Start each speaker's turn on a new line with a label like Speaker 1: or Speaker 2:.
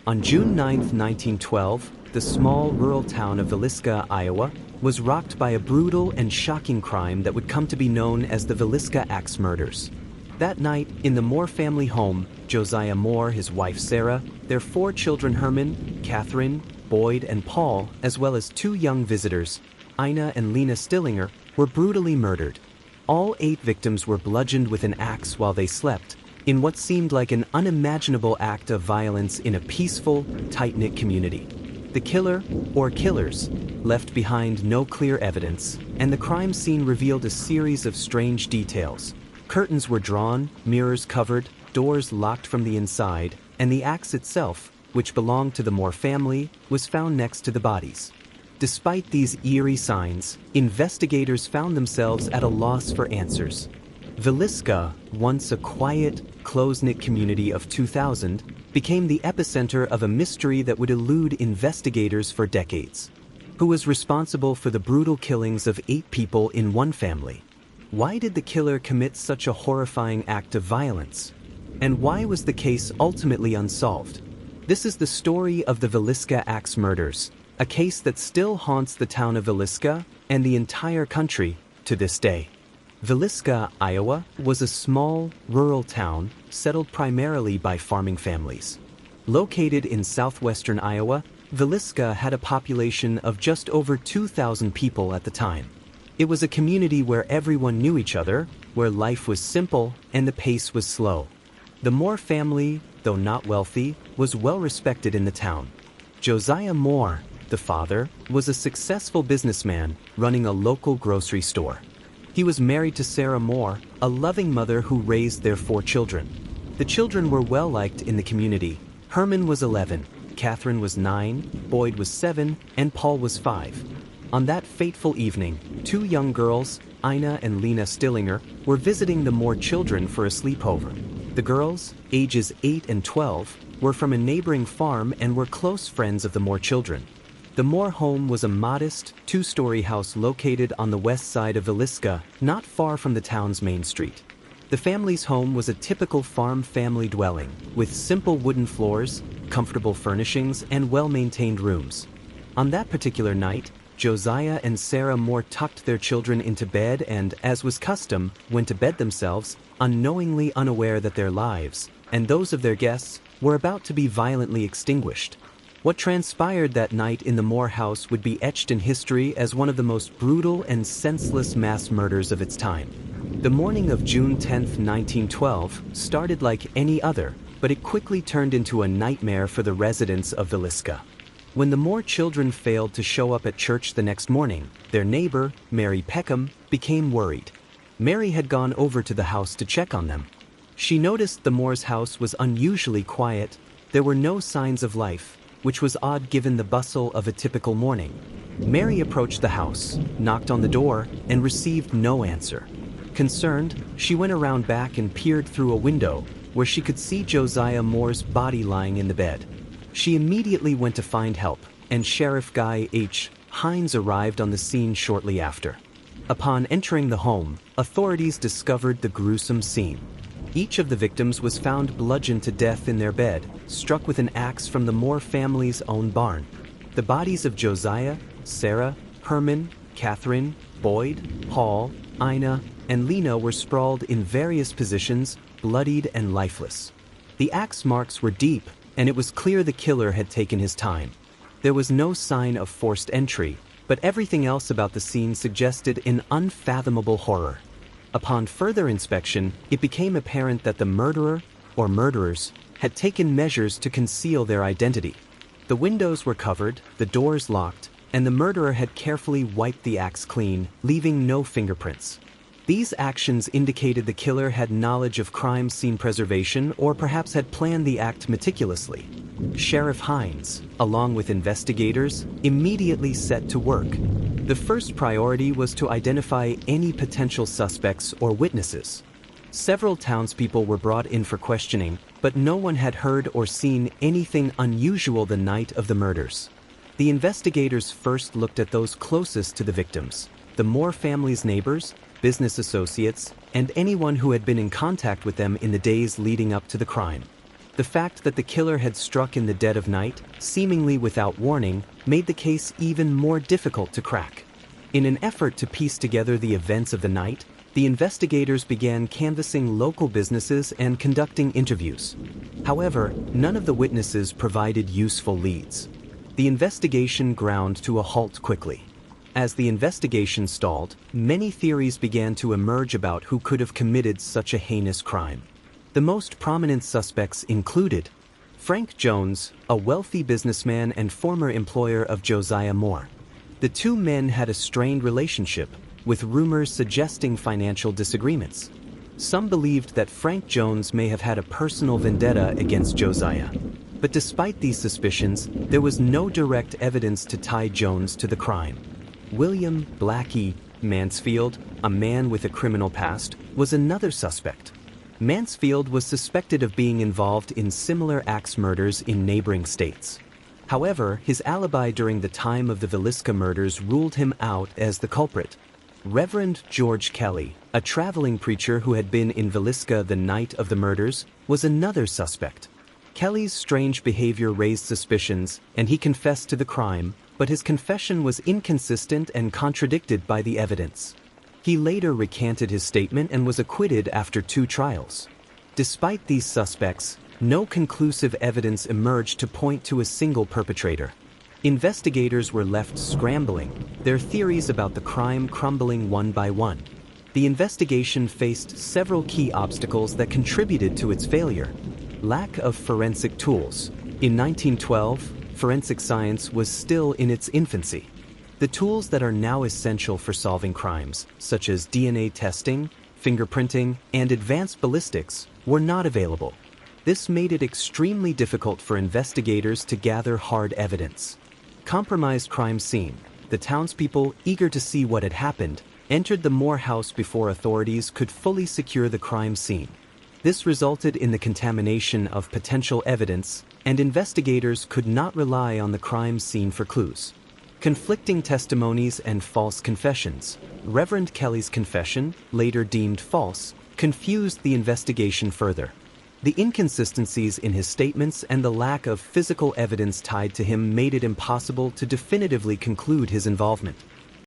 Speaker 1: On June 9, 1912, the small rural town of Villisca, Iowa, was rocked by a brutal and shocking crime that would come to be known as the Villisca Axe Murders. That night, in the Moore family home, Josiah Moore, his wife Sarah, their 4 children Herman, Catherine, Boyd, and Paul, as well as 2 young visitors, Ina and Lena Stillinger, were brutally murdered. All 8 victims were bludgeoned with an axe while they slept, in what seemed like an unimaginable act of violence in a peaceful, tight-knit community. The killer, or killers, left behind no clear evidence, and the crime scene revealed a series of strange details. Curtains were drawn, mirrors covered, doors locked from the inside, and the axe itself, which belonged to the Moore family, was found next to the bodies. Despite these eerie signs, investigators found themselves at a loss for answers. Villisca, once a quiet, close-knit community of 2,000, became the epicenter of a mystery that would elude investigators for decades. Who was responsible for the brutal killings of 8 people in one family? Why did the killer commit such a horrifying act of violence? And why was the case ultimately unsolved? This is the story of the Villisca Axe Murders, a case that still haunts the town of Villisca and the entire country to this day. Villisca, Iowa, was a small, rural town settled primarily by farming families. Located in southwestern Iowa, Villisca had a population of just over 2,000 people at the time. It was a community where everyone knew each other, where life was simple and the pace was slow. The Moore family, though not wealthy, was well respected in the town. Josiah Moore, the father, was a successful businessman running a local grocery store. He was married to Sarah Moore, a loving mother who raised their 4 children. The children were well liked in the community. Herman was 11, Catherine was 9, Boyd was 7, and Paul was 5. On that fateful evening, 2 young girls, Ina and Lena Stillinger, were visiting the Moore children for a sleepover. The girls, ages 8 and 12, were from a neighboring farm and were close friends of the Moore children. The Moore home was a modest, 2-story house located on the west side of Villisca, not far from the town's main street. The family's home was a typical farm family dwelling, with simple wooden floors, comfortable furnishings, and well-maintained rooms. On that particular night, Josiah and Sarah Moore tucked their children into bed and, as was custom, went to bed themselves, unknowingly unaware that their lives, and those of their guests, were about to be violently extinguished. What transpired that night in the Moore house would be etched in history as one of the most brutal and senseless mass murders of its time. The morning of June 10, 1912, started like any other, but it quickly turned into a nightmare for the residents of Villisca. When the Moore children failed to show up at church the next morning, their neighbor, Mary Peckham, became worried. Mary had gone over to the house to check on them. She noticed the Moore's house was unusually quiet. There were no signs of life, which was odd given the bustle of a typical morning. Mary approached the house, knocked on the door, and received no answer. Concerned, she went around back and peered through a window, where she could see Josiah Moore's body lying in the bed. She immediately went to find help, and Sheriff Guy H. Hines arrived on the scene shortly after. Upon entering the home, authorities discovered the gruesome scene. Each of the victims was found bludgeoned to death in their bed, struck with an axe from the Moore family's own barn. The bodies of Josiah, Sarah, Herman, Catherine, Boyd, Paul, Ina, and Lena were sprawled in various positions, bloodied and lifeless. The axe marks were deep, and it was clear the killer had taken his time. There was no sign of forced entry, but everything else about the scene suggested an unfathomable horror. Upon further inspection, it became apparent that the murderer, or murderers, had taken measures to conceal their identity. The windows were covered, the doors locked, and the murderer had carefully wiped the axe clean, leaving no fingerprints. These actions indicated the killer had knowledge of crime scene preservation or perhaps had planned the act meticulously. Sheriff Hines, along with investigators, immediately set to work. The first priority was to identify any potential suspects or witnesses. Several townspeople were brought in for questioning, but no one had heard or seen anything unusual the night of the murders. The investigators first looked at those closest to the victims, the Moore family's neighbors, business associates, and anyone who had been in contact with them in the days leading up to the crime. The fact that the killer had struck in the dead of night, seemingly without warning, made the case even more difficult to crack. In an effort to piece together the events of the night, the investigators began canvassing local businesses and conducting interviews. However, none of the witnesses provided useful leads. The investigation ground to a halt quickly. As the investigation stalled, many theories began to emerge about who could have committed such a heinous crime. The most prominent suspects included Frank Jones, a wealthy businessman and former employer of Josiah Moore. The two men had a strained relationship, with rumors suggesting financial disagreements. Some believed that Frank Jones may have had a personal vendetta against Josiah. But despite these suspicions, there was no direct evidence to tie Jones to the crime. William Blackie Mansfield, a man with a criminal past, was another suspect. Mansfield was suspected of being involved in similar axe murders in neighboring states. However, his alibi during the time of the Villisca murders ruled him out as the culprit. Reverend George Kelly, a traveling preacher who had been in Villisca the night of the murders, was another suspect. Kelly's strange behavior raised suspicions, and he confessed to the crime, but his confession was inconsistent and contradicted by the evidence. He later recanted his statement and was acquitted after 2 trials. Despite these suspects, no conclusive evidence emerged to point to a single perpetrator. Investigators were left scrambling, their theories about the crime crumbling one by one. The investigation faced several key obstacles that contributed to its failure. Lack of forensic tools. In 1912, forensic science was still in its infancy. The tools that are now essential for solving crimes, such as DNA testing, fingerprinting, and advanced ballistics, were not available. This made it extremely difficult for investigators to gather hard evidence. Compromised crime scene. The townspeople, eager to see what had happened, entered the Moore house before authorities could fully secure the crime scene. This resulted in the contamination of potential evidence, and investigators could not rely on the crime scene for clues. Conflicting testimonies and false confessions. Reverend Kelly's confession, later deemed false, confused the investigation further. The inconsistencies in his statements and the lack of physical evidence tied to him made it impossible to definitively conclude his involvement.